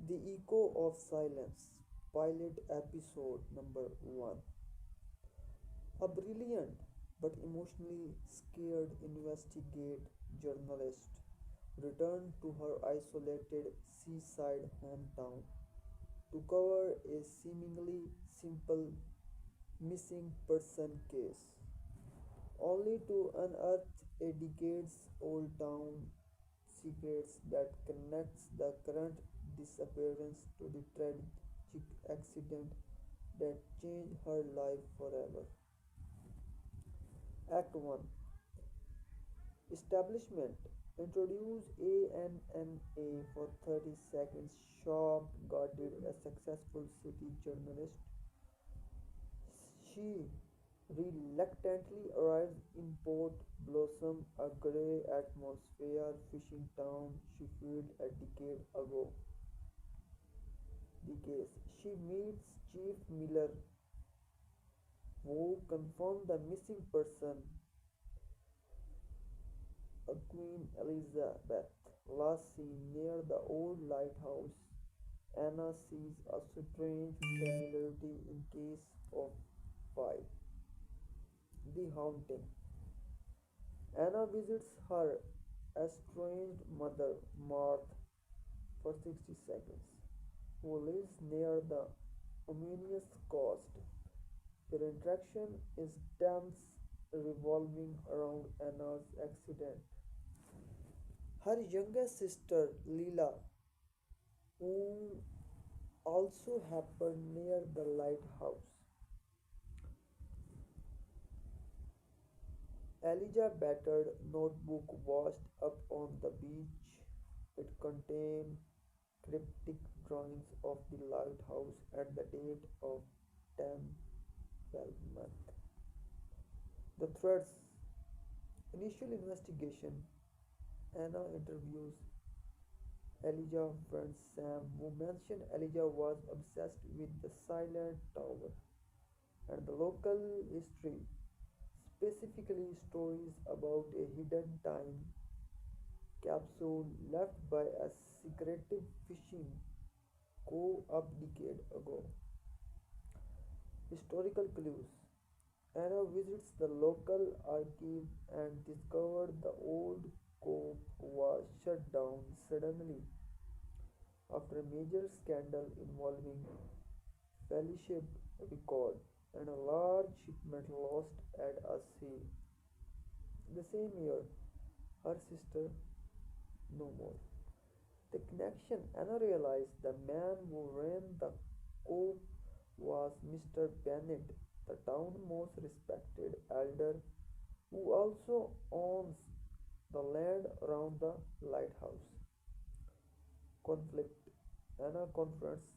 The Echo of Silence, Pilot Episode Number 1. A brilliant but emotionally scared investigate journalist returned to her isolated seaside hometown to cover a seemingly simple missing person case, only to unearth a decades old town secrets that connects the current disappearance to the tragic accident that changed her life forever. Act 1. Establishment. Introduce ANNA for 30 seconds. Shop guarded a successful city journalist. She reluctantly arrives in Port Blossom, a grey atmosphere fishing town she fled a decade ago. The case. She meets Chief Miller, who confirmed the missing person, a Queen Elizabeth, last seen near the old lighthouse. Anna sees a strange familiarity in case of 5. The haunting. Anna visits her estranged mother, Martha, for 60 seconds, who lives near the ominous coast. Their interaction is dense, revolving around Anna's accident. Her youngest sister, Leela, whom also happened near the lighthouse. Elijah battered notebook washed up on the beach. It contained cryptic drawings of the lighthouse and the date of 10/12 month. The threads. Initial investigation. Anna interviews Elijah friend Sam, who mentioned Elijah was obsessed with the silent tower and the local history, specifically stories about a hidden time capsule left by a secretive fishing cove a decade ago. Historical clues. Anna visits the local archive and discovered the old cove was shut down suddenly after a major scandal involving fellowship record and a large shipment lost at a sea. The same year, her sister no more. The connection. Anna realized the man who ran the cove was Mr. Bennett, the town's most respected elder, who also owns the land around the lighthouse. Conflict. Anna confronts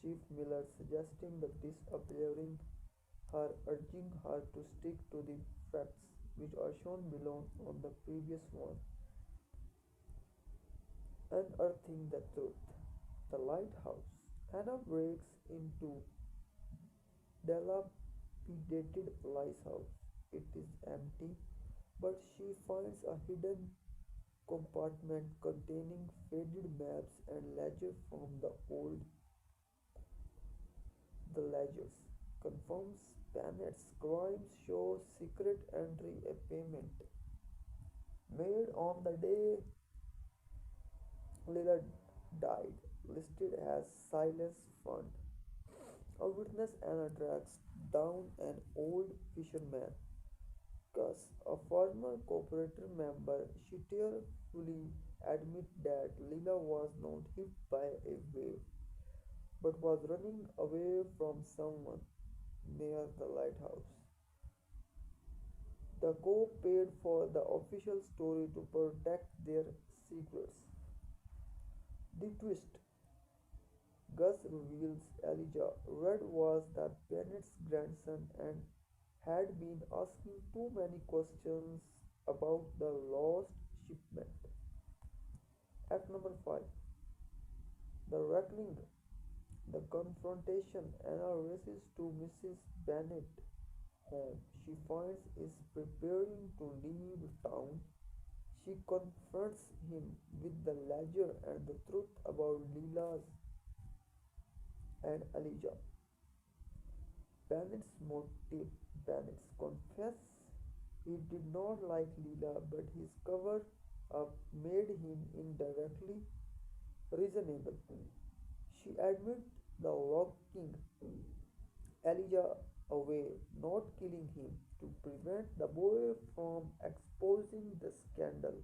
Chief Miller, suggesting the disappearing her, urging her to stick to the facts, which are shown below on the previous one. Unearthing the truth. The lighthouse. Anna breaks into dilapidated lighthouse. It is empty, but she finds a hidden compartment containing faded maps and ledger from the old. The ledgers confirms Bennett's crimes show secret entry a payment made on the day Lila died, listed as Silence Fund. A witness Anna tracks down an old fisherman, Gus, a former cooperative member. She tearfully admits that Lila was not hit by a wave, but was running away from someone near the lighthouse. The co paid for the official story to protect their secrets. The twist. Gus reveals Elijah Red was the Bennett's grandson and had been asking too many questions about the lost shipment. Act number 5. The Reckoning. The confrontation. Anna races to Mrs. Bennett's home she finds is preparing to leave town. She confronts him with the ledger and the truth about Leela's. and Elijah. Bennett's motive. Bennett confessed he did not like Leela, but his cover up made him indirectly reasonable. She admitted the locking Elijah away, not killing him, to prevent the boy from exposing the scandal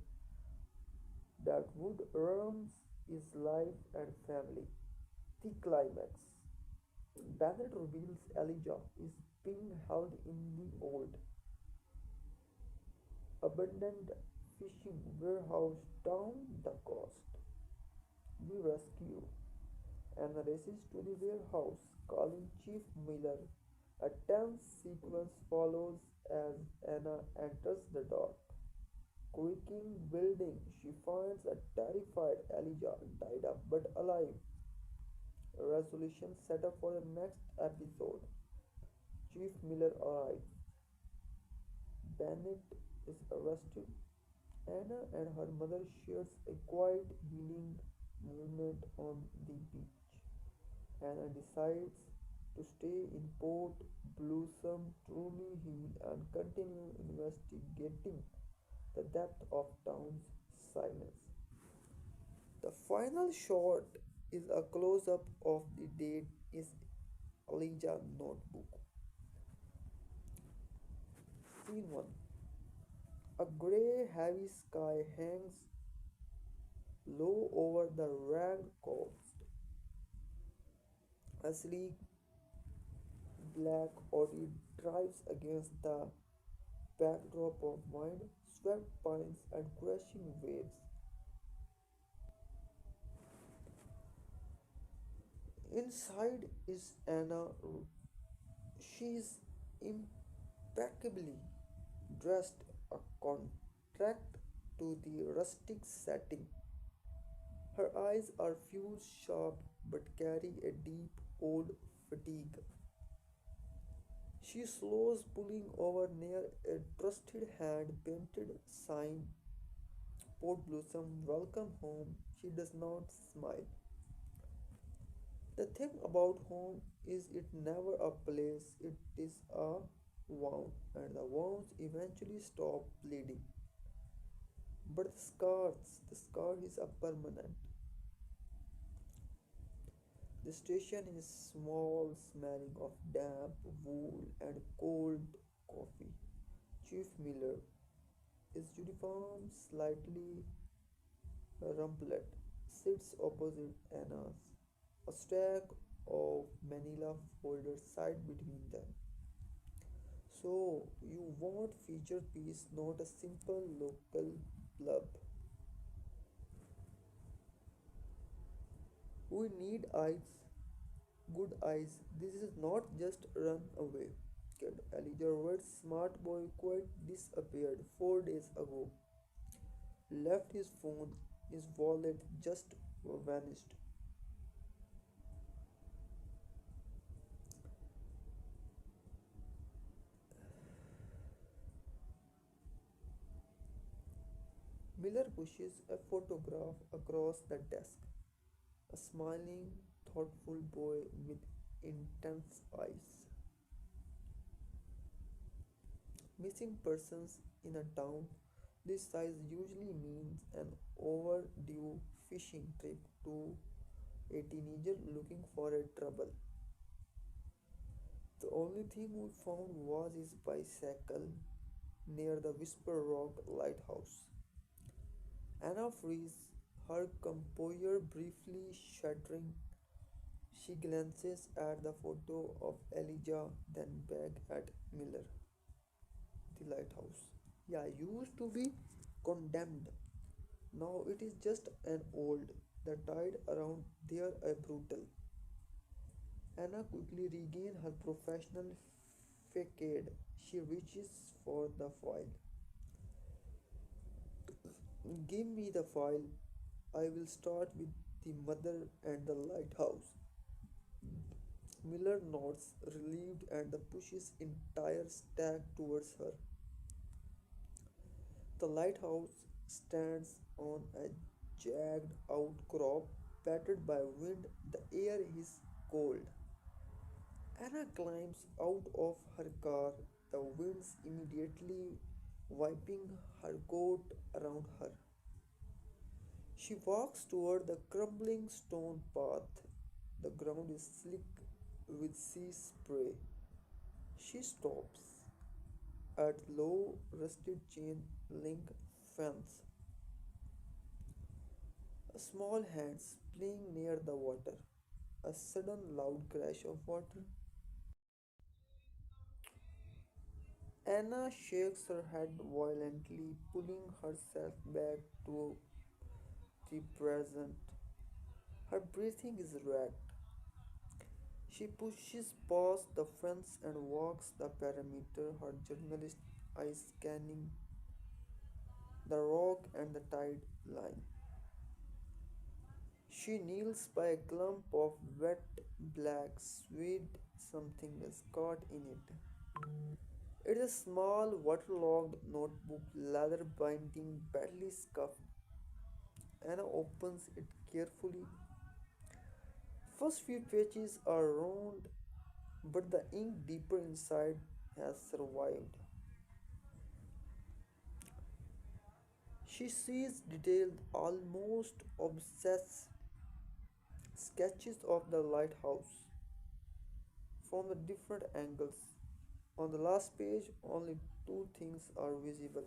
that would ruin his life and family. The climax. Bennett reveals Elijah is being held in the old, abandoned fishing warehouse down the coast. We rescue and races to the warehouse, calling Chief Miller. A tense sequence follows as Anna enters the dark, creaking building. She finds a terrified Elijah tied up but alive. A resolution set up for the next episode. Chief Miller arrives. Bennett is arrested. Anna and her mother shares a quiet healing movement on the beach. Anna decides to stay in Port Blossom, truly heal, and continue investigating the depth of town's silence. The final shot is a close up of the date is Elijah notebook. Scene 1. A grey heavy sky hangs low over the ragged coast. A sleek black Audi drives against the backdrop of wind-swept pines and crashing waves. Inside is Anna. She is impeccably dressed, a contrast to the rustic setting. Her eyes are fused sharp but carry a deep old fatigue. She slows, pulling over near a trusted hand painted sign Port Blossom, welcome home. She does not smile. The thing about home is it never a place, it is a wound, and the wounds eventually stop bleeding. But the scar is a permanent. The station is small, smelling of damp wool and cold coffee. Chief Miller, his uniform slightly rumpled, sits opposite Anna's, a stack of manila folders side between them. So, you want feature piece, not a simple local blub. We need eyes, good eyes. This is not just run away. Kid Elijah Roberts' smart boy quite disappeared 4 days ago. Left his phone, his wallet just vanished. Miller pushes a photograph across the desk. A smiling, thoughtful boy with intense eyes. Missing persons in a town this size usually means an overdue fishing trip to a teenager looking for a trouble. The only thing we found was his bicycle near the Whisper Rock lighthouse. Anna frees, her composure briefly shattering. She glances at the photo of Elijah, then back at Miller. The lighthouse. Yeah, used to be condemned. Now it is just an old. The tide around there a brutal. Anna quickly regains her professional facade. She reaches for the file. Give me the file. I will start with the mother and the lighthouse. Miller nods, relieved, and pushes entire stack towards her. The lighthouse stands on a jagged outcrop, battered by wind. The air is cold. Anna climbs out of her car, the winds immediately wiping her coat around her. She walks toward the crumbling stone path. The ground is slick with sea spray. She stops at low rusted chain link fence. A small hands playing near the water. A sudden loud crash of water. Anna shakes her head violently, pulling herself back to the present. Her breathing is wrecked. She pushes past the fence and walks the perimeter, her journalist eyes scanning the rock and the tide line. She kneels by a clump of wet black swede, something is caught in it. It is a small waterlogged notebook, leather binding, badly scuffed. Anna opens it carefully. First few pages are round, but the ink deeper inside has survived. She sees detailed, almost obsessed sketches of the lighthouse from the different angles. On the last page, only two things are visible,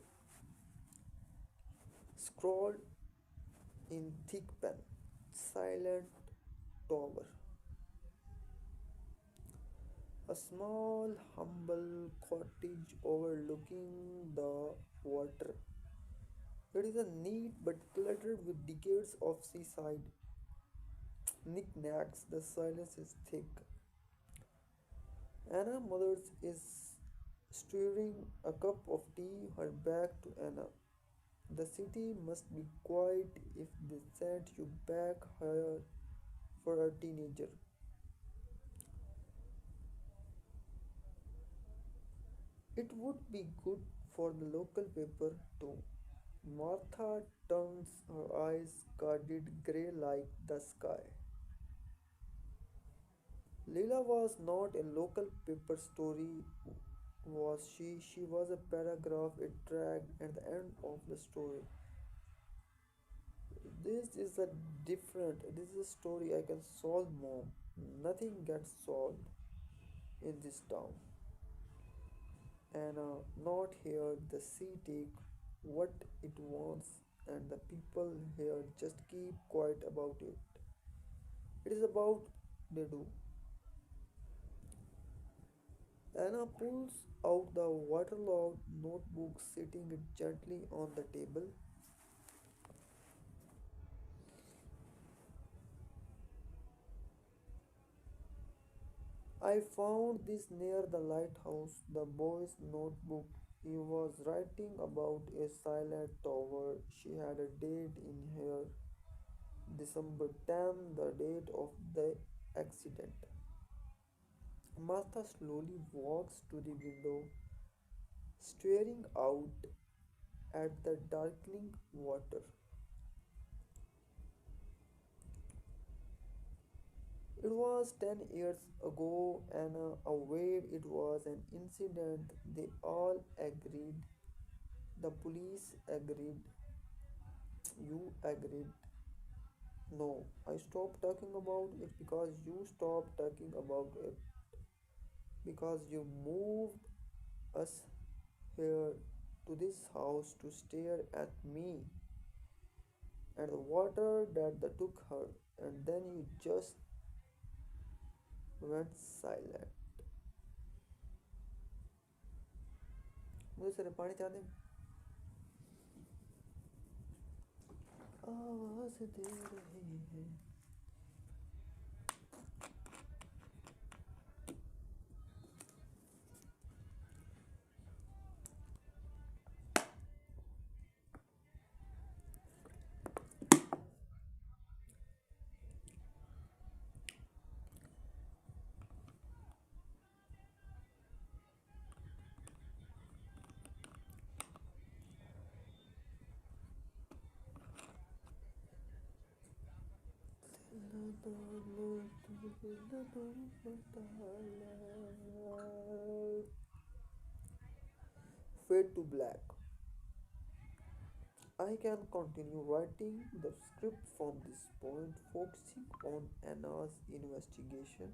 scrawled in thick pen: silent tower. A small, humble cottage overlooking the water. It is a neat but cluttered with decades of seaside knickknacks. The silence is thick. Anna Mothers is stirring a cup of tea, her back to Anna. The city must be quiet if they sent you back here for a teenager. It would be good for the local paper too. Martha turns her eyes carded grey like the sky. Leela was not a local paper story, was she? She was a paragraph, a drag at the end of the story. This is a different, this is a story I can solve, mom. Nothing gets solved in this town. And not here, the sea take what it wants, and the people here just keep quiet about it. It is about they do. Anna pulls out the waterlogged notebook, sitting it gently on the table. I found this near the lighthouse, the boy's notebook. He was writing about a silent tower. She had a date in here, December 10th, the date of the accident. Martha slowly walks to the window, staring out at the darkening water. It was 10 years ago, and a wave, it was an incident. They all agreed. The police agreed. You agreed. No, I stopped talking about it because you stopped talking about it. Because you moved us here to this house to stare at me and the water that the took her, and then you just went silent. मुझे sir पानी चाहते आवाज दे रहे हैं. Fade to black. I can continue writing the script from this point, focusing on Anna's investigation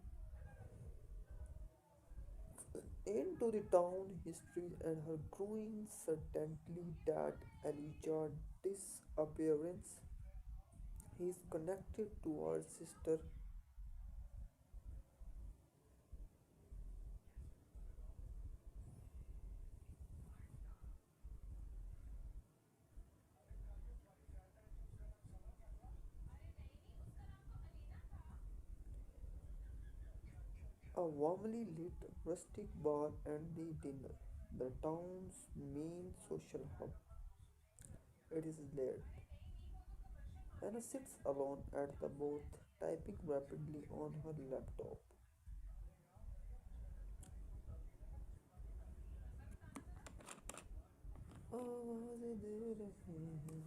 into the town history and her growing certainty that Elijah's disappearance is connected to her sister. A warmly lit rustic bar and the dinner, the town's main social hub. It is late. Anna sits alone at the booth, typing rapidly on her laptop. आवाज़ें दे रहे हैं।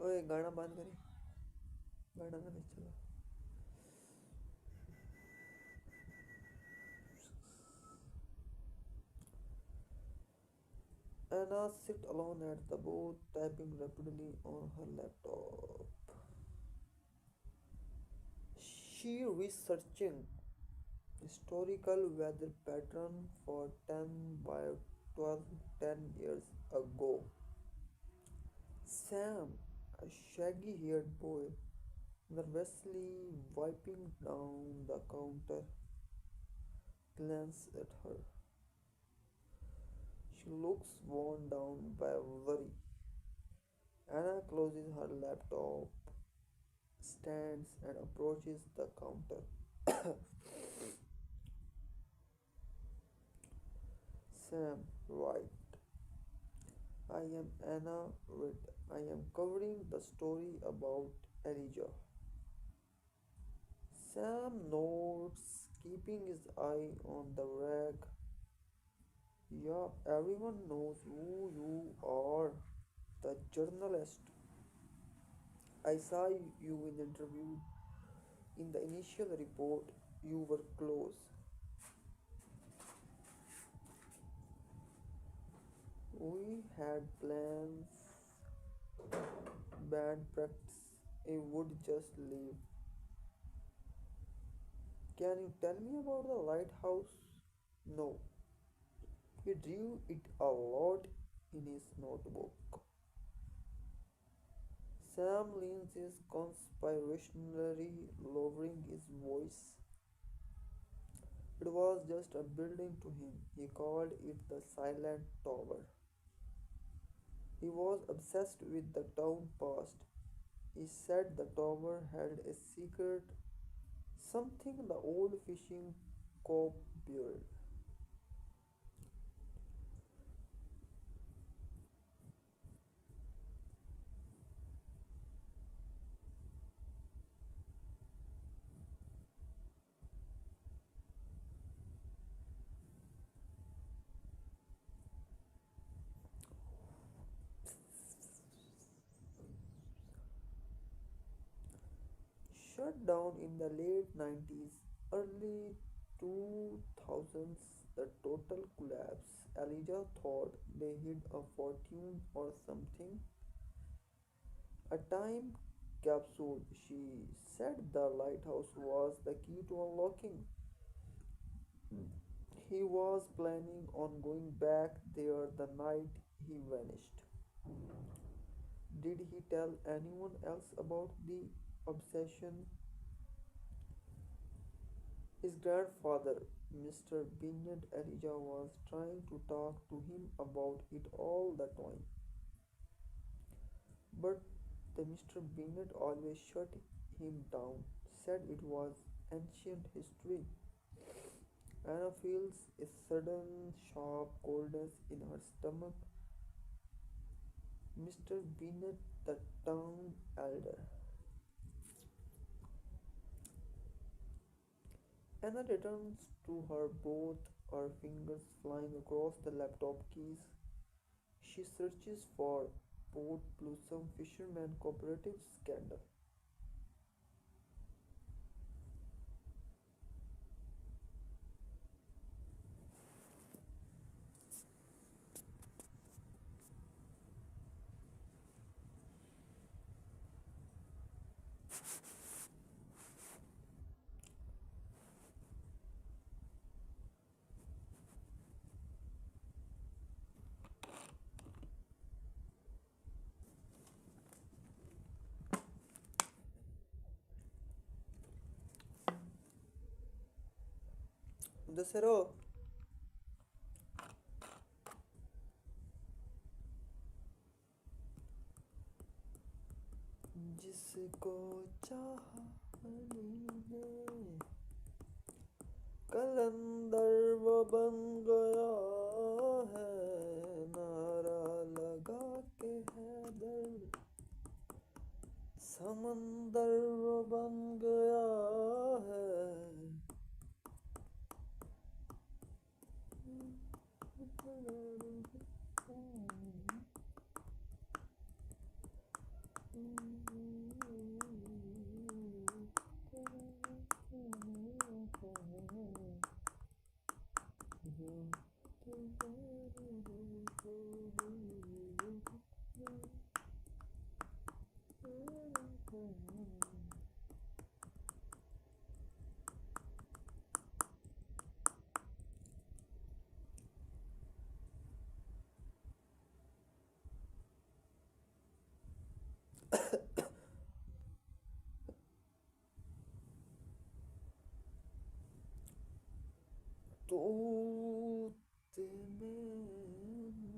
ओए गाना बंद करें, गाना का नहीं चला। Anna sits alone at the booth, typing rapidly on her laptop. She researching historical weather pattern for 10 by 12 10 years ago. Sam, a shaggy haired boy, nervously wiping down the counter, glances at her. She looks worn down by worry. Anna closes her laptop, stands, and approaches the counter. Sam, right. I am Anna Reed. I am covering the story about Elijah. Sam nods, keeping his eye on the rack. Yeah, everyone knows who you are. The journalist. I saw you in the interview. In the initial report, you were close. We had plans, band practice. I would just leave. Can you tell me about the lighthouse? No. He drew it a lot in his notebook. Sam leans his conspirationally, lowering his voice. It was just a building to him. He called it the Silent Tower. He was obsessed with the town past. He said the tower held a secret, something the old fishing cove built. Shut down in the late 90s, early 2000s, the total collapse. Elijah thought they hid a fortune or something. A time capsule, she said the lighthouse was the key to unlocking. He was planning on going back there the night he vanished. Did he tell anyone else about the obsession? His grandfather, Mr. Binyat Elijah, was trying to talk to him about it all the time, but the Mr. Binyat always shut him down, said it was ancient history. Anna feels a sudden sharp coldness in her stomach. Mr. Binyat the town elder. Anna returns to her, both her fingers flying across the laptop keys. She searches for Port Blossom Fisherman Cooperative scandal. दशरो जिसको चाहा ने कलंदर वो बन गया है नारा लगा के हैदर समंदर वो बन गया है तोते में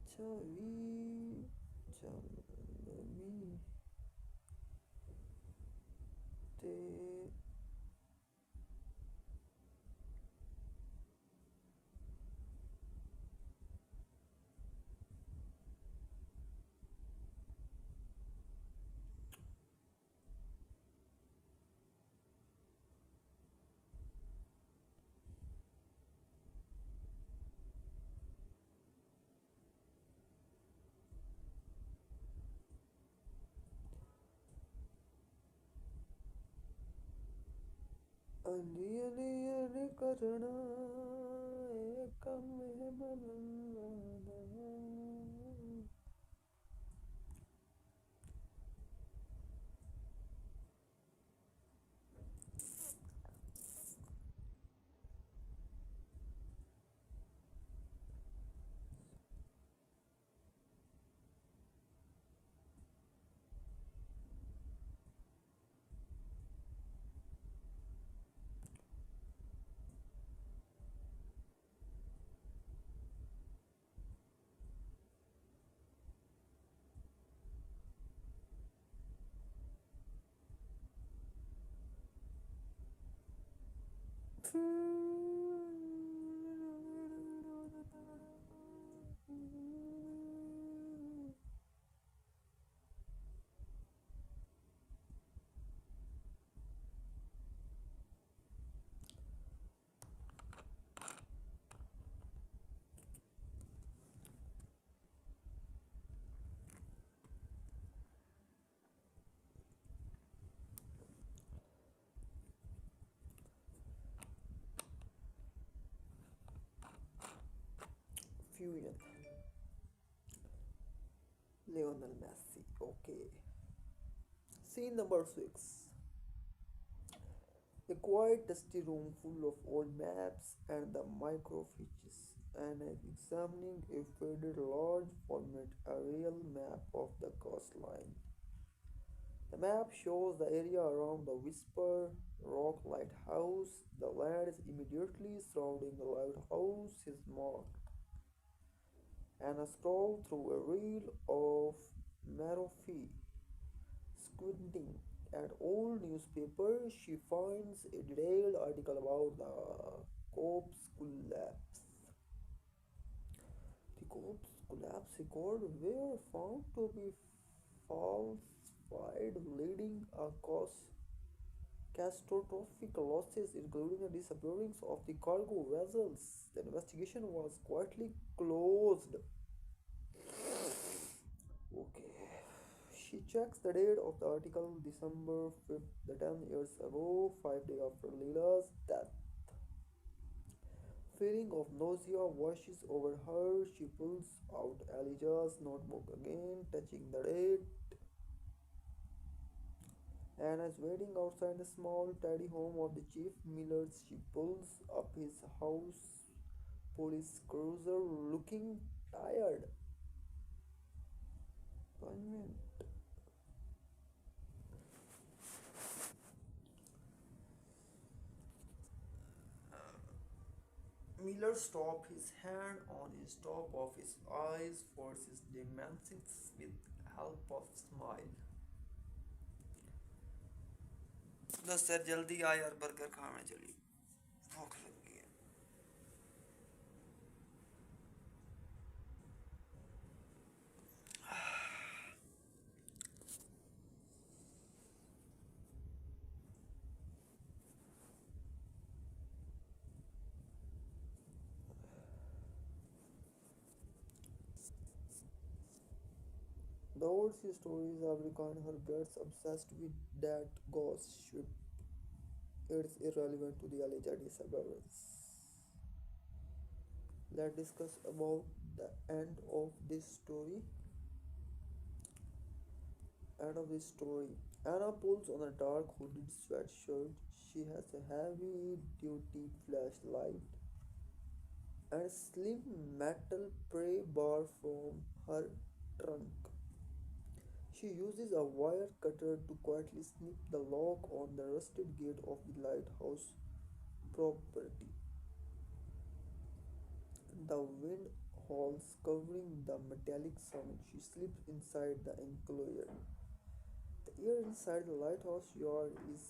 छवि चलनी ते अली अली अली करना एक मेहमान fusion Lionel Messi. Okay. Scene number 6. A quiet, dusty room full of old maps and the microfiches, and I'm examining a faded large format aerial map of the coastline. The map shows the area around the Whisper Rock Lighthouse. The land is immediately surrounding the lighthouse is marked, and I scroll through a reel of Marofi. Squinting at old newspaper, she finds a detailed article about the Corps collapse. The Corps collapse records were found to be falsified, leading a catastrophic losses, including the disappearance of the cargo vessels. The investigation was quietly closed. Okay. She checks the date of the article, December 5th, the 10 years ago, 5 days after Leela's death. Feeling of nausea washes over her. She pulls out Elijah's notebook again, touching the date. Anna is waiting outside the small, tidy home of the chief Millers. She pulls up his house police cruiser, looking tired. Appointment. Miller stops his hand on his top of his eyes, forces dimensions with help of smile. बस sir जल्दी आ यार burger खाने चली भूख लगी है. The old sea stories every kind her gets obsessed with that ghost ship. It's irrelevant to the Elijah disappearance. Let's discuss about the end of this story. End of this story. Anna pulls on a dark hooded sweatshirt. She has a heavy duty flashlight and slim metal pry bar from her trunk. She uses a wire cutter to quietly snip the lock on the rusted gate of the lighthouse property. The wind howls, covering the metallic sound. She slips inside the enclosure. The air inside the lighthouse yard is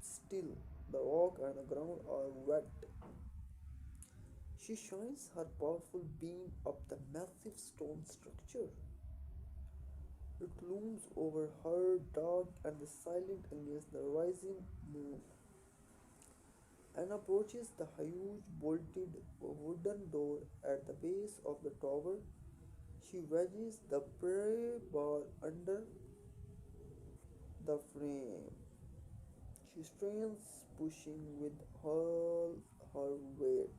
still. The rock and the ground are wet. She shines her powerful beam up the massive stone structure. It looms over her, dark and silent against the rising moon, and approaches the huge bolted wooden door at the base of the tower. She wedges the pry bar under the frame. She strains, pushing with all her weight.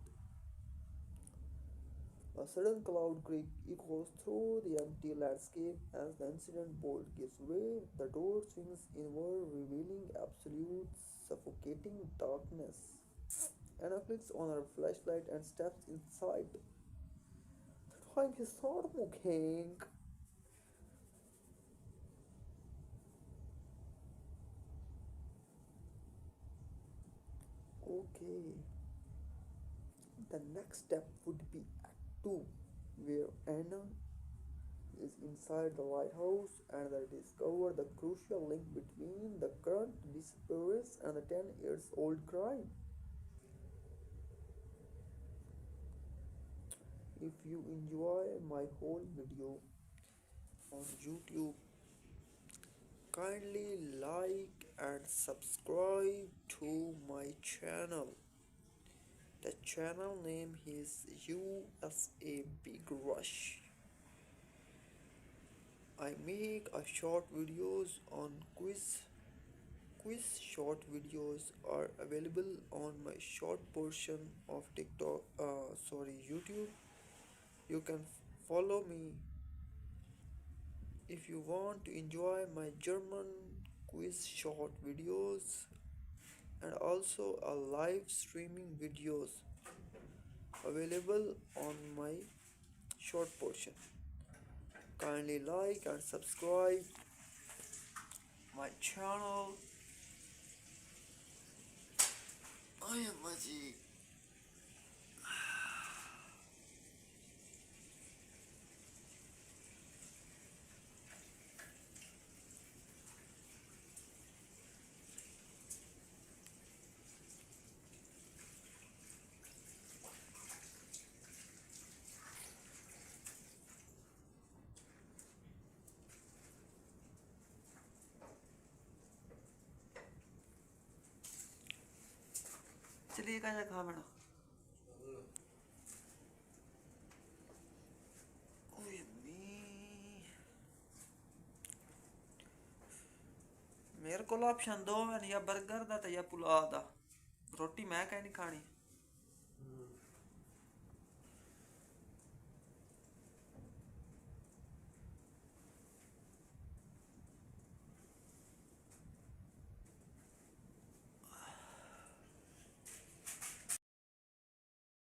A sudden cloud creak echoes through the empty landscape as the incident bolt gives way. The door swings inward, revealing absolute suffocating darkness. Anna clicks on her flashlight and steps inside. The time is not king. Okay, the next step would be Act 2, where Anna is inside the lighthouse and they discover the crucial link between the current disappearance and the 10 years old crime. If you enjoy my whole video on YouTube, kindly like and subscribe to my channel. The channel name is USA Big Rush. I make a short videos on quiz. Quiz short videos are available on my short portion of YouTube. You can follow me if you want to enjoy my German quiz short videos and also a live streaming videos available on my short portion. Kindly like and subscribe my channel. I am Majid. चलिए क्या खावना मेरे को option दो मैंने या burger दा ते या पुलाव दा रोटी मैं कहीं नहीं खानी